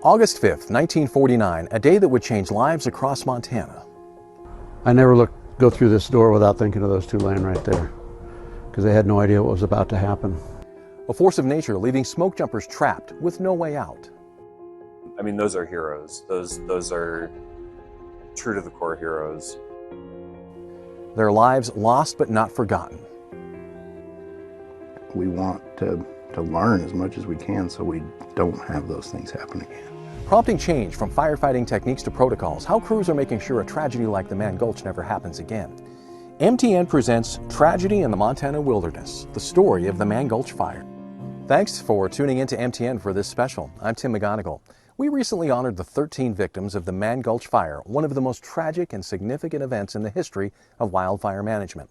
August 5th, 1949, a day that would change lives across Montana. I never go through this door without thinking of those two laying right there, because they had no idea what was about to happen. A force of nature leaving smoke jumpers trapped with no way out. I mean, those are heroes. Those are true to the core heroes. Their lives lost but not forgotten. We want to learn as much as we can so we don't have those things happen again. Prompting change from firefighting techniques to protocols, how crews are making sure a tragedy like the Mann Gulch never happens again. MTN presents Tragedy in the Montana Wilderness, the story of the Mann Gulch Fire. Thanks for tuning in to MTN for this special. I'm Tim McGonigal. We recently honored the 13 victims of the Mann Gulch Fire, one of the most tragic and significant events in the history of wildfire management.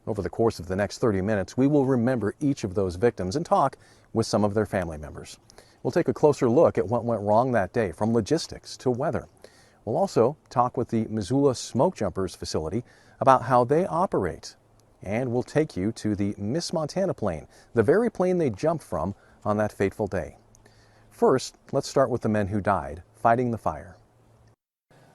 Over the course of the next 30 minutes, we will remember each of those victims and talk with some of their family members. We'll take a closer look at what went wrong that day, from logistics to weather. We'll also talk with the Missoula Smoke Jumpers facility about how they operate. And we'll take you to the Miss Montana plane, the very plane they jumped from on that fateful day. First, let's start with the men who died fighting the fire.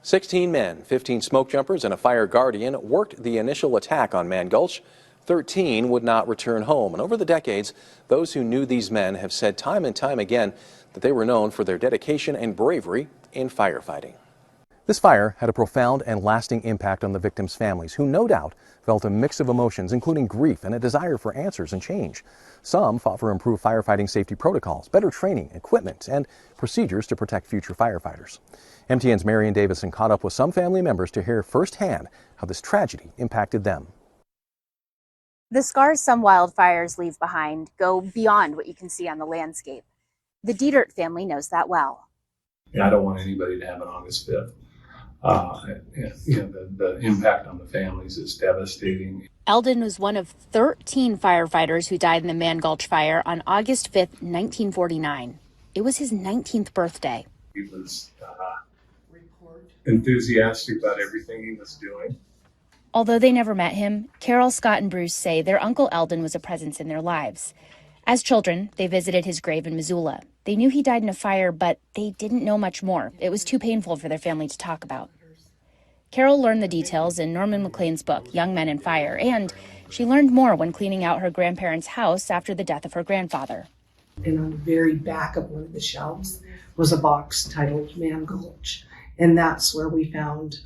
16 men, 15 smoke jumpers, and a fire guardian worked the initial attack on Mann Gulch. 13 would not return home. And over the decades, those who knew these men have said time and time again that they were known for their dedication and bravery in firefighting. This fire had a profound and lasting impact on the victims' families, who no doubt felt a mix of emotions, including grief and a desire for answers and change. Some fought for improved firefighting safety protocols, better training, equipment, and procedures to protect future firefighters. MTN's Marion Davison caught up with some family members to hear firsthand how this tragedy impacted them. The scars some wildfires leave behind go beyond what you can see on the landscape. The Dietert family knows that well. I don't want anybody to have an August 5th. The impact on the families is devastating. Eldon was one of 13 firefighters who died in the Mann Gulch Fire on August 5th, 1949. It was his 19th birthday. He was enthusiastic about everything he was doing. Although they never met him, Carol, Scott, and Bruce say their Uncle Eldon was a presence in their lives. As children, they visited his grave in Missoula. They knew he died in a fire, but they didn't know much more. It was too painful for their family to talk about. Carol learned the details in Norman McLean's book, Young Men and Fire, and she learned more when cleaning out her grandparents' house after the death of her grandfather. And on the very back of one of the shelves was a box titled Mann Gulch, and that's where we found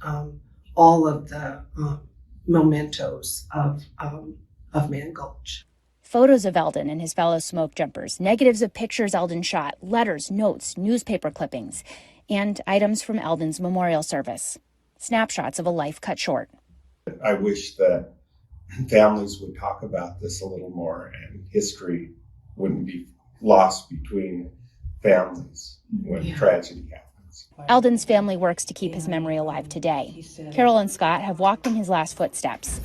all of the mementos of Mann Gulch. Photos of Eldon and his fellow smoke jumpers, negatives of pictures Eldon shot, letters, notes, newspaper clippings, and items from Eldon's memorial service. Snapshots of a life cut short. I wish that families would talk about this a little more and history wouldn't be lost between families when tragedy happens. Eldon's family works to keep his memory alive today. Carol and Scott have walked in his last footsteps.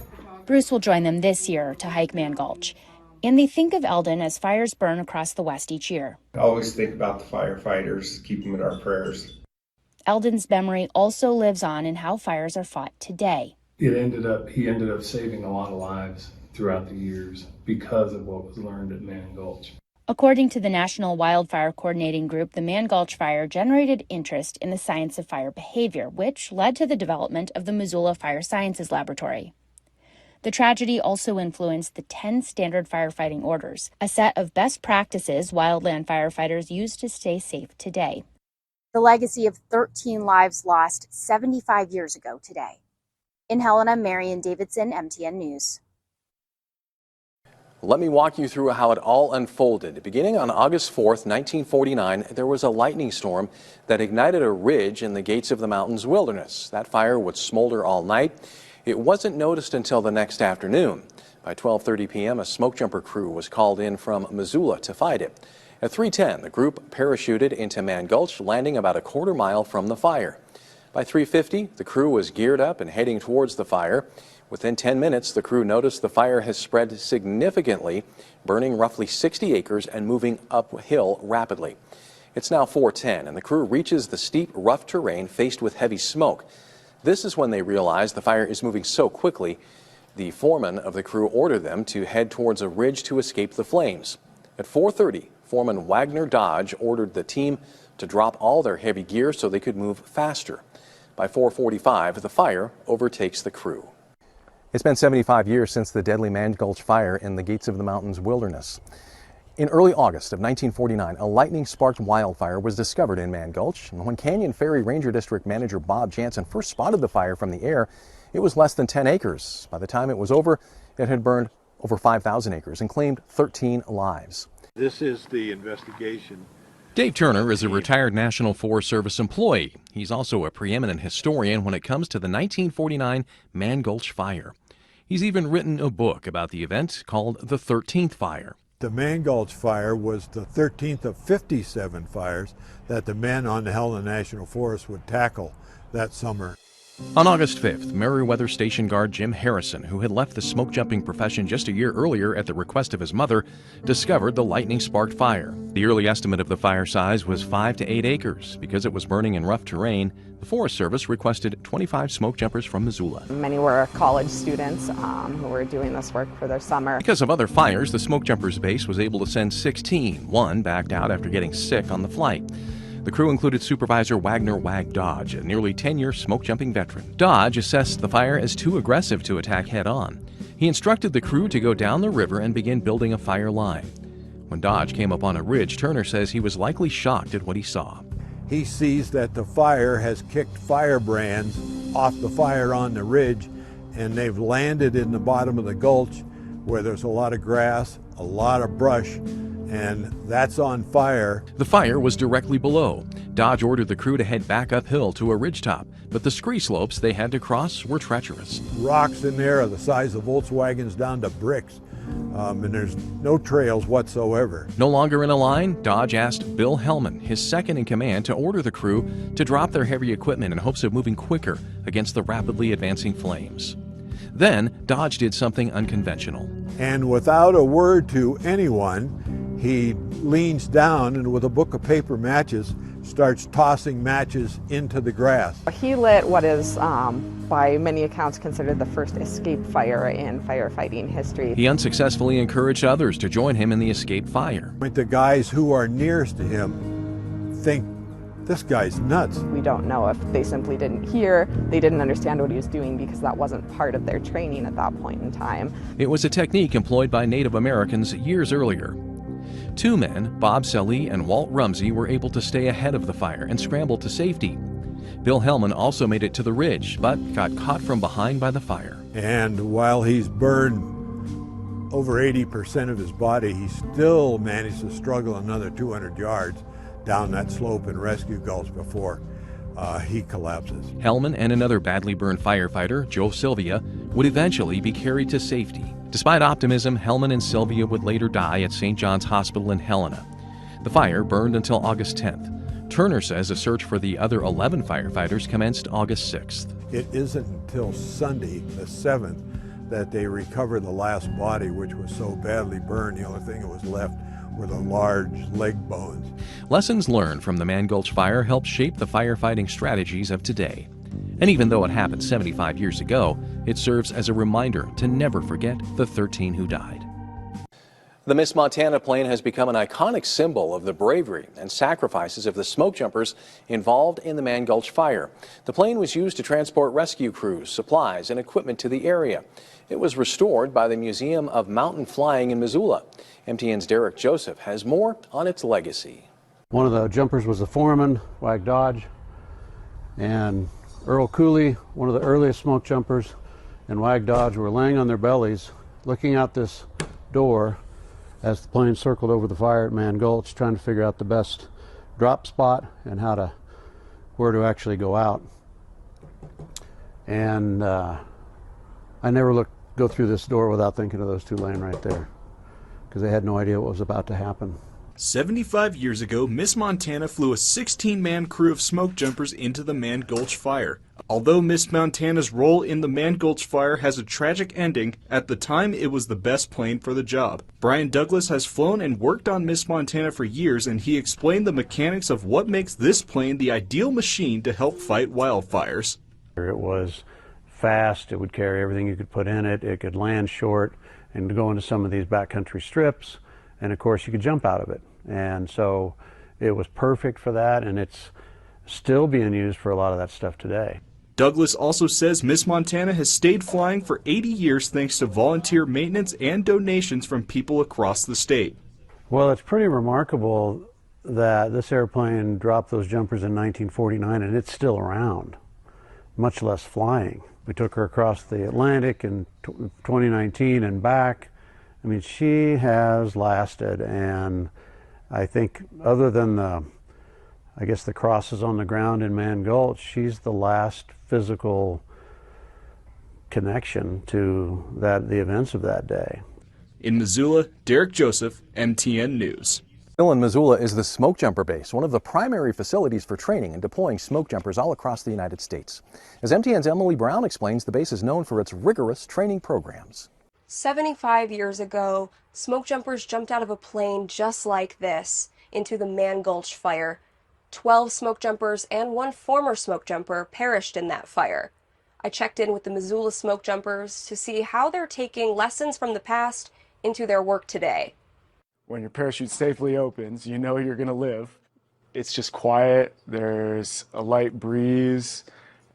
Bruce will join them this year to hike Mann Gulch. And they think of Eldon as fires burn across the West each year. I always think about the firefighters, keep them in our prayers. Eldon's memory also lives on in how fires are fought today. He ended up saving a lot of lives throughout the years because of what was learned at Mann Gulch. According to the National Wildfire Coordinating Group, the Mann Gulch Fire generated interest in the science of fire behavior, which led to the development of the Missoula Fire Sciences Laboratory. The tragedy also influenced the 10 standard firefighting orders, a set of best practices wildland firefighters use to stay safe today. The legacy of 13 lives lost 75 years ago today. In Helena, Marion Davidson, MTN News. Let me walk you through how it all unfolded. Beginning on August 4th, 1949, there was a lightning storm that ignited a ridge in the Gates of the Mountains wilderness. That fire would smolder all night. It wasn't noticed until the next afternoon. By 12:30 p.m., a smoke jumper crew was called in from Missoula to fight it. At 3:10, the group parachuted into Mann Gulch, landing about a quarter mile from the fire. By 3:50, the crew was geared up and heading towards the fire. Within 10 minutes, the crew noticed the fire has spread significantly, burning roughly 60 acres and moving uphill rapidly. It's now 4:10, and the crew reaches the steep, rough terrain faced with heavy smoke. This is when they realize the fire is moving so quickly, the foreman of the crew ordered them to head towards a ridge to escape the flames. At 4:30, Foreman Wagner Dodge ordered the team to drop all their heavy gear so they could move faster. By 4:45, the fire overtakes the crew. It's been 75 years since the deadly Mann Gulch Fire in the Gates of the Mountains wilderness. In early August of 1949, a lightning-sparked wildfire was discovered in Mann Gulch. And when Canyon Ferry Ranger District Manager Bob Jansen first spotted the fire from the air, it was less than 10 acres. By the time it was over, it had burned over 5,000 acres and claimed 13 lives. This is the investigation. Dave Turner is a retired National Forest Service employee. He's also a preeminent historian when it comes to the 1949 Mann Gulch Fire. He's even written a book about the event called The 13th Fire. The Mann Gulch Fire was the 13th of 57 fires that the men on the Helena National Forest would tackle that summer. On August 5th, Meriwether Station Guard Jim Harrison, who had left the smoke jumping profession just a year earlier at the request of his mother, discovered the lightning-sparked fire. The early estimate of the fire size was 5 to 8 acres. Because it was burning in rough terrain, the Forest Service requested 25 smoke jumpers from Missoula. Many were college students who were doing this work for their summer. Because of other fires, the smoke jumpers base was able to send 16. One backed out after getting sick on the flight. The crew included Supervisor Wagner "Wag" Dodge, a nearly 10-year smoke-jumping veteran. Dodge assessed the fire as too aggressive to attack head-on. He instructed the crew to go down the river and begin building a fire line. When Dodge came upon a ridge, Turner says he was likely shocked at what he saw. He sees that the fire has kicked firebrands off the fire on the ridge, and they've landed in the bottom of the gulch where there's a lot of grass, a lot of brush, and that's on fire. The fire was directly below. Dodge ordered the crew to head back uphill to a ridgetop, but the scree slopes they had to cross were treacherous. Rocks in there are the size of Volkswagens down to bricks, and there's no trails whatsoever. No longer in a line, Dodge asked Bill Hellman, his second in command, to order the crew to drop their heavy equipment in hopes of moving quicker against the rapidly advancing flames. Then, Dodge did something unconventional. And without a word to anyone, he leans down and with a book of paper matches starts tossing matches into the grass. He lit what is, by many accounts, considered the first escape fire in firefighting history. He unsuccessfully encouraged others to join him in the escape fire. The guys who are nearest to him think, this guy's nuts. We don't know if they simply didn't hear, they didn't understand what he was doing because that wasn't part of their training at that point in time. It was a technique employed by Native Americans years earlier. Two men, Bob Selly and Walt Rumsey, were able to stay ahead of the fire and scramble to safety. Bill Hellman also made it to the ridge, but got caught from behind by the fire. And while he's burned over 80% of his body, he still managed to struggle another 200 yards down that slope and rescue Gulch before he collapses. Hellman and another badly burned firefighter, Joe Sylvia, would eventually be carried to safety. Despite optimism, Hellman and Sylvia would later die at St. John's Hospital in Helena. The fire burned until August 10th. Turner says a search for the other 11 firefighters commenced August 6th. It isn't until Sunday, the 7th, that they recover the last body, which was so badly burned, the only thing that was left were the large leg bones. Lessons learned from the Mann Gulch Fire helped shape the firefighting strategies of today. And even though it happened 75 years ago, it serves as a reminder to never forget the 13 who died. The Miss Montana plane has become an iconic symbol of the bravery and sacrifices of the smoke jumpers involved in the Mann Gulch Fire. The plane was used to transport rescue crews, supplies, and equipment to the area. It was restored by the Museum of Mountain Flying in Missoula. MTN's Derek Joseph has more on its legacy. One of the jumpers was the foreman, Wag Dodge, and Earl Cooley, one of the earliest smoke jumpers, and Wag Dodge were laying on their bellies, looking out this door as the plane circled over the fire at Mann Gulch, trying to figure out the best drop spot and where to actually go out. And I never go through this door without thinking of those two laying right there, because they had no idea what was about to happen. 75 years ago, Miss Montana flew a 16-man crew of smoke jumpers into the Mann Gulch Fire. Although Miss Montana's role in the Mann Gulch Fire has a tragic ending, at the time it was the best plane for the job. Brian Douglas has flown and worked on Miss Montana for years, and he explained the mechanics of what makes this plane the ideal machine to help fight wildfires. It was fast, it would carry everything you could put in it, it could land short and go into some of these backcountry strips, and of course you could jump out of it. And so it was perfect for that, and it's still being used for a lot of that stuff today. Douglas also says Miss Montana has stayed flying for 80 years thanks to volunteer maintenance and donations from people across the state. Well, it's pretty remarkable that this airplane dropped those jumpers in 1949 and it's still around, much less flying. We took her across the Atlantic in 2019 and back. I mean, she has lasted, and I think other than the crosses on the ground in Mann Gulch, she's the last physical connection to the events of that day. In Missoula, Derek Joseph, MTN News. Still in Missoula is the smoke jumper base, one of the primary facilities for training and deploying smoke jumpers all across the United States. As MTN's Emily Brown explains, the base is known for its rigorous training programs. 75 years ago, smoke jumpers jumped out of a plane just like this into the Mann Gulch Fire. 12 smoke jumpers and one former smoke jumper perished in that fire. I checked in with the Missoula smoke jumpers to see how they're taking lessons from the past into their work today. When your parachute safely opens, you know you're going to live. It's just quiet, there's a light breeze,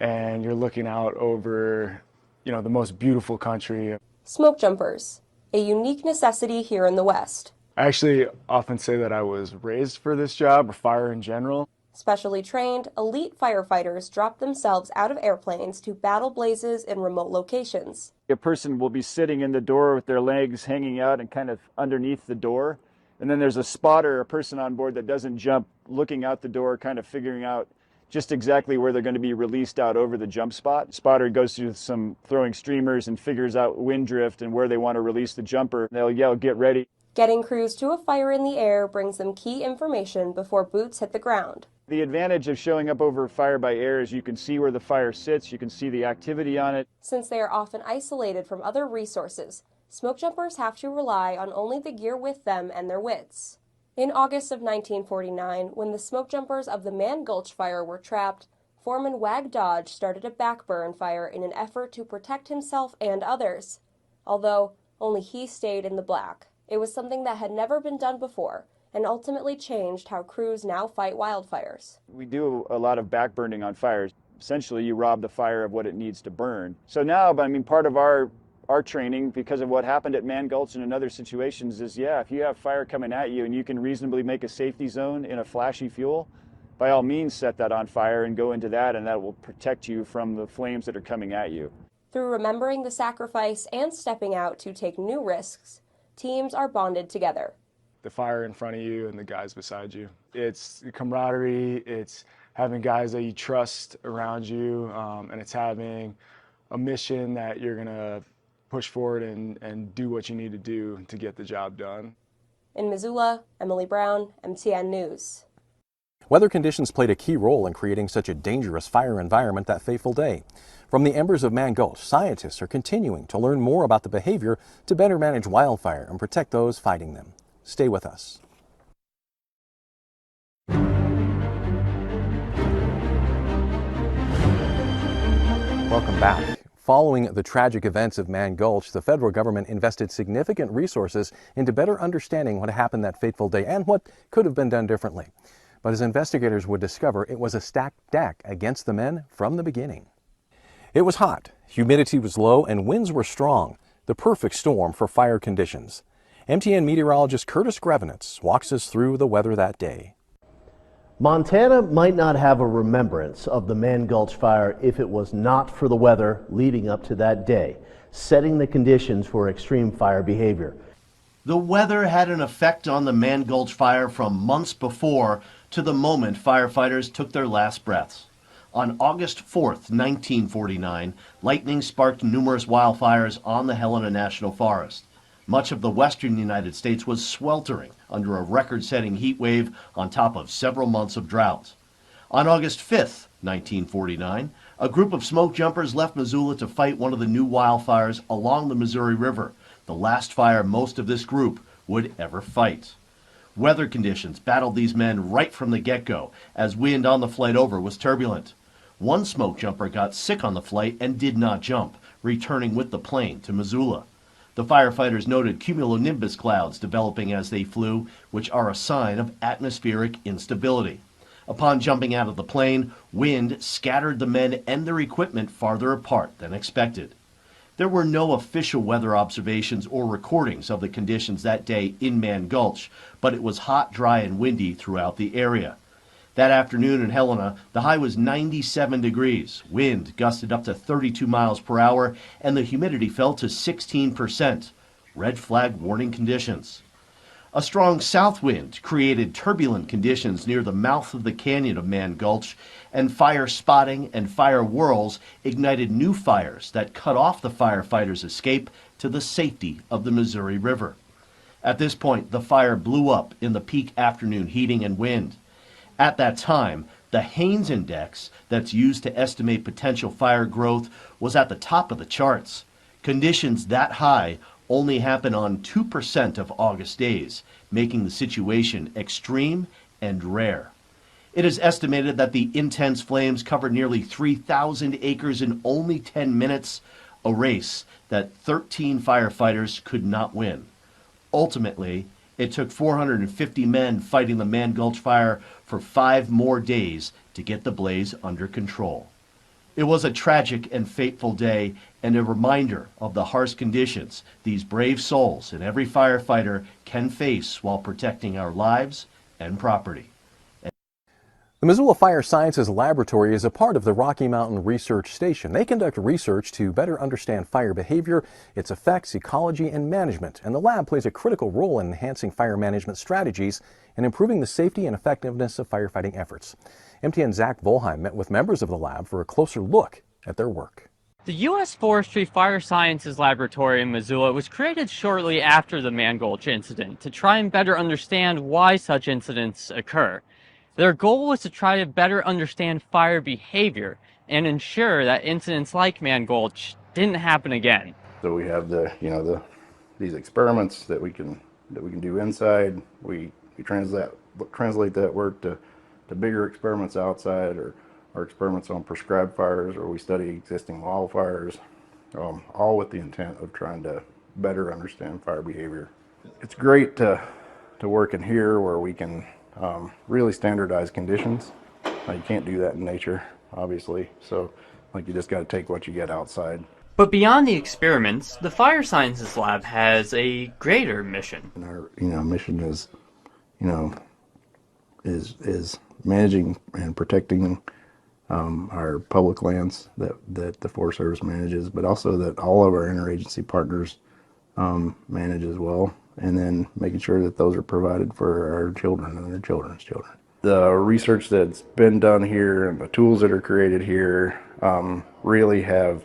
and you're looking out over, the most beautiful country. Smoke jumpers, a unique necessity here in the West. I actually often say that I was raised for this job, or fire in general. Specially trained, elite firefighters drop themselves out of airplanes to battle blazes in remote locations. A person will be sitting in the door with their legs hanging out and kind of underneath the door. And then there's a spotter, a person on board that doesn't jump, looking out the door, kind of figuring out just exactly where they're going to be released out over the jump spot. Spotter goes through some throwing streamers and figures out wind drift and where they want to release the jumper. They'll yell, "Get ready." Getting crews to a fire in the air brings them key information before boots hit the ground. The advantage of showing up over fire by air is you can see where the fire sits, you can see the activity on it. Since they are often isolated from other resources, smoke jumpers have to rely on only the gear with them and their wits. In August of 1949, when the smoke jumpers of the Mann Gulch Fire were trapped, Foreman Wag Dodge started a backburn fire in an effort to protect himself and others. Although only he stayed in the black. It was something that had never been done before, and ultimately changed how crews now fight wildfires. We do a lot of backburning on fires. Essentially, you rob the fire of what it needs to burn. So now, part of our training, because of what happened at Mann Gulch and in other situations, is if you have fire coming at you and you can reasonably make a safety zone in a flashy fuel, by all means set that on fire and go into that, and that will protect you from the flames that are coming at you. Through remembering the sacrifice and stepping out to take new risks, teams are bonded together. The fire in front of you and the guys beside you. It's the camaraderie, it's having guys that you trust around you, and it's having a mission that you're going to push forward and do what you need to do to get the job done. In Missoula, Emily Brown, MTN News. Weather conditions played a key role in creating such a dangerous fire environment that fateful day. From the embers of Mann Gulch, scientists are continuing to learn more about the behavior to better manage wildfire and protect those fighting them. Stay with us. Welcome back. Following the tragic events of Mann Gulch, the federal government invested significant resources into better understanding what happened that fateful day and what could have been done differently. But as investigators would discover, it was a stacked deck against the men from the beginning. It was hot, humidity was low, and winds were strong, the perfect storm for fire conditions. MTN meteorologist Curtis Grevenitz walks us through the weather that day. Montana might not have a remembrance of the Mann Gulch Fire if it was not for the weather leading up to that day, setting the conditions for extreme fire behavior. The weather had an effect on the Mann Gulch Fire from months before to the moment firefighters took their last breaths. On August 4th, 1949, lightning sparked numerous wildfires on the Helena National Forest. Much of the western United States was sweltering under a record-setting heat wave on top of several months of drought. On August 5th, 1949, a group of smoke jumpers left Missoula to fight one of the new wildfires along the Missouri River, the last fire most of this group would ever fight. Weather conditions battled these men right from the get-go, as wind on the flight over was turbulent. One smoke jumper got sick on the flight and did not jump, returning with the plane to Missoula. The firefighters noted cumulonimbus clouds developing as they flew, which are a sign of atmospheric instability. Upon jumping out of the plane, wind scattered the men and their equipment farther apart than expected. There were no official weather observations or recordings of the conditions that day in Mann Gulch, but it was hot, dry, and windy throughout the area. That afternoon in Helena, the high was 97 degrees. Wind gusted up to 32 miles per hour, and the humidity fell to 16%. Red flag warning conditions. A strong south wind created turbulent conditions near the mouth of the canyon of Mann Gulch, and fire spotting and fire whirls ignited new fires that cut off the firefighters' escape to the safety of the Missouri River. At this point, the fire blew up in the peak afternoon heating and wind. At that time, the Haynes Index that's used to estimate potential fire growth was at the top of the charts. Conditions that high only happen on 2% of August days, making the situation extreme and rare. It is estimated that the intense flames covered nearly 3,000 acres in only 10 minutes, a race that 13 firefighters could not win. Ultimately, it took 450 men fighting the Mann Gulch fire for 5 more days to get the blaze under control. It was a tragic and fateful day and a reminder of the harsh conditions these brave souls and every firefighter can face while protecting our lives and property. The Missoula Fire Sciences Laboratory is a part of the Rocky Mountain Research Station. They conduct research to better understand fire behavior, its effects, ecology, and management. And the lab plays a critical role in enhancing fire management strategies and improving the safety and effectiveness of firefighting efforts. MTN's Zach Volheim met with members of the lab for a closer look at their work. The U.S. Forestry Fire Sciences Laboratory in Missoula was created shortly after the Mann Gulch incident to try and better understand why such incidents occur. Their goal was to try to better understand fire behavior and ensure that incidents like Mann Gulch didn't happen again. So we have these experiments that we can do inside. We translate that work to bigger experiments outside, or experiments on prescribed fires, or we study existing wildfires, all with the intent of trying to better understand fire behavior. It's great to work in here where we can really standardize conditions. You can't do that in nature, obviously, so you just got to take what you get outside. But beyond the experiments, the Fire Sciences Lab has a greater mission. And our mission is managing and protecting our public lands that the Forest Service manages, but also that all of our interagency partners manage as well, and then making sure that those are provided for our children and their children's children. The research that's been done here and the tools that are created here really have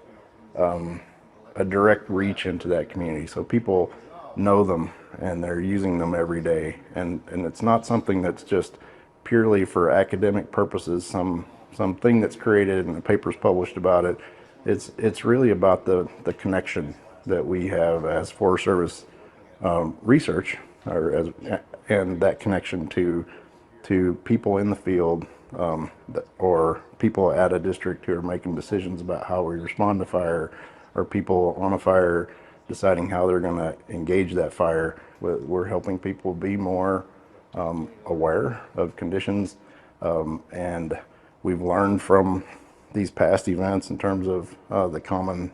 a direct reach into that community. So people know them and they're using them every day. And it's not something that's just purely for academic purposes, something that's created and the paper's published about it. It's really about the connection that we have as Forest Service research, and that connection to people in the field, or people at a district who are making decisions about how we respond to fire, or people on a fire deciding how they're going to engage that fire. We're helping people be more aware of conditions, and we've learned from these past events in terms of the common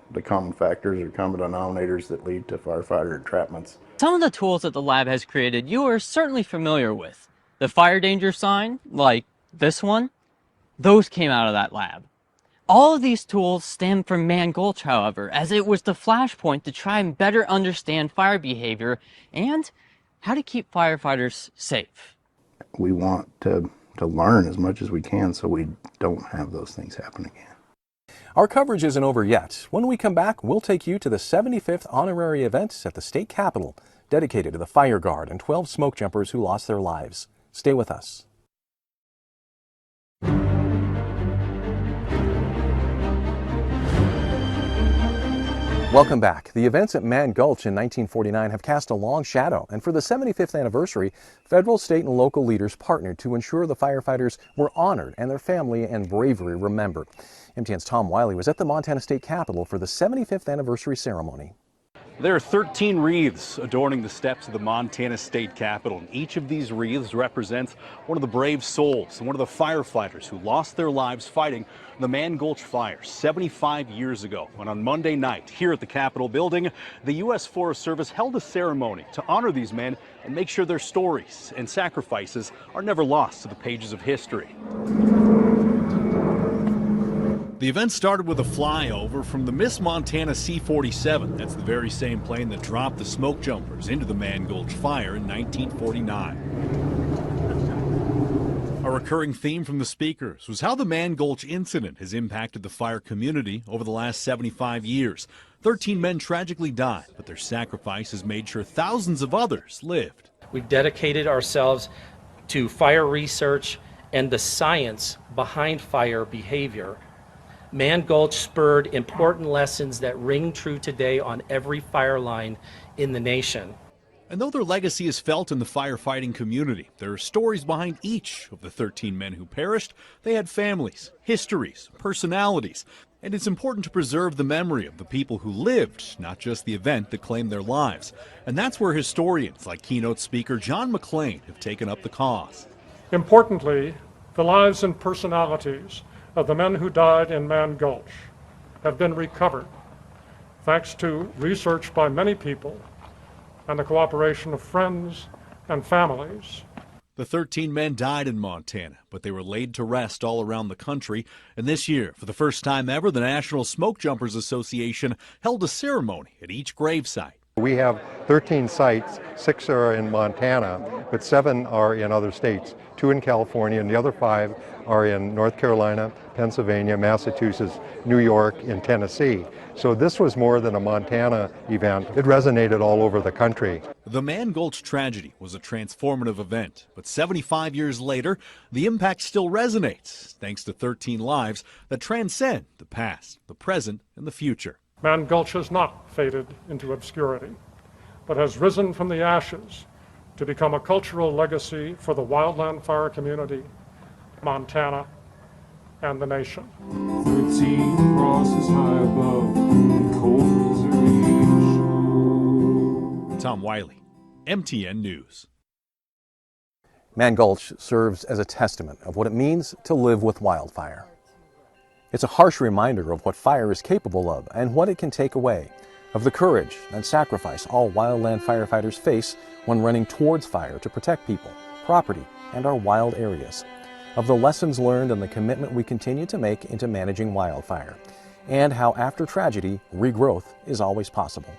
factors or common denominators that lead to firefighter entrapments. Some of the tools that the lab has created you are certainly familiar with. The fire danger sign, like this one, those came out of that lab. All of these tools stem from Mann Gulch, however, as it was the flashpoint to try and better understand fire behavior and how to keep firefighters safe. We want to learn as much as we can so we don't have those things happen again. Our coverage isn't over yet. When we come back, we'll take you to the 75th honorary event at the state capitol, dedicated to the Fire Guard and 12 smoke jumpers who lost their lives. Stay with us. Welcome back. The events at Mann Gulch in 1949 have cast a long shadow, and for the 75th anniversary, federal, state, and local leaders partnered to ensure the firefighters were honored and their family and bravery remembered. MTN's Tom Wiley was at the Montana State Capitol for the 75th anniversary ceremony. There are 13 wreaths adorning the steps of the Montana State Capitol, and each of these wreaths represents one of the brave souls and one of the firefighters who lost their lives fighting the Mann Gulch Fire 75 years ago, when on Monday night here at the Capitol building, the U.S. Forest Service held a ceremony to honor these men and make sure their stories and sacrifices are never lost to the pages of history. The event started with a flyover from the Miss Montana C-47. That's the very same plane that dropped the smoke jumpers into the Mann Gulch Fire in 1949. A recurring theme from the speakers was how the Mann Gulch incident has impacted the fire community over the last 75 years. 13 men tragically died, but their sacrifice has made sure thousands of others lived. We've dedicated ourselves to fire research and the science behind fire behavior. Mann Gulch spurred important lessons that ring true today on every fire line in the nation. And though their legacy is felt in the firefighting community, there are stories behind each of the 13 men who perished. They had families, histories, personalities, and it's important to preserve the memory of the people who lived, not just the event that claimed their lives. And that's where historians like keynote speaker John McClain have taken up the cause. Importantly, the lives and personalities of the men who died in Mann Gulch have been recovered thanks to research by many people and the cooperation of friends and families. The 13 men died in Montana, but they were laid to rest all around the country. And this year, for the first time ever, the National Smoke Jumpers Association held a ceremony at each gravesite. We have 13 sites, 6 are in Montana, but 7 are in other states, 2 in California, and the other 5 are in North Carolina, Pennsylvania, Massachusetts, New York, and Tennessee. So this was more than a Montana event. It resonated all over the country. The Mann Gulch tragedy was a transformative event, but 75 years later, the impact still resonates, thanks to 13 lives that transcend the past, the present, and the future. Mann Gulch has not faded into obscurity, but has risen from the ashes to become a cultural legacy for the wildland fire community, Montana, and the nation. 13 crosses high above the cold Missouri shore. Tom Wiley, MTN News. Mann Gulch serves as a testament of what it means to live with wildfire. It's a harsh reminder of what fire is capable of and what it can take away, of the courage and sacrifice all wildland firefighters face when running towards fire to protect people, property, and our wild areas, of the lessons learned and the commitment we continue to make into managing wildfire, and how after tragedy, regrowth is always possible.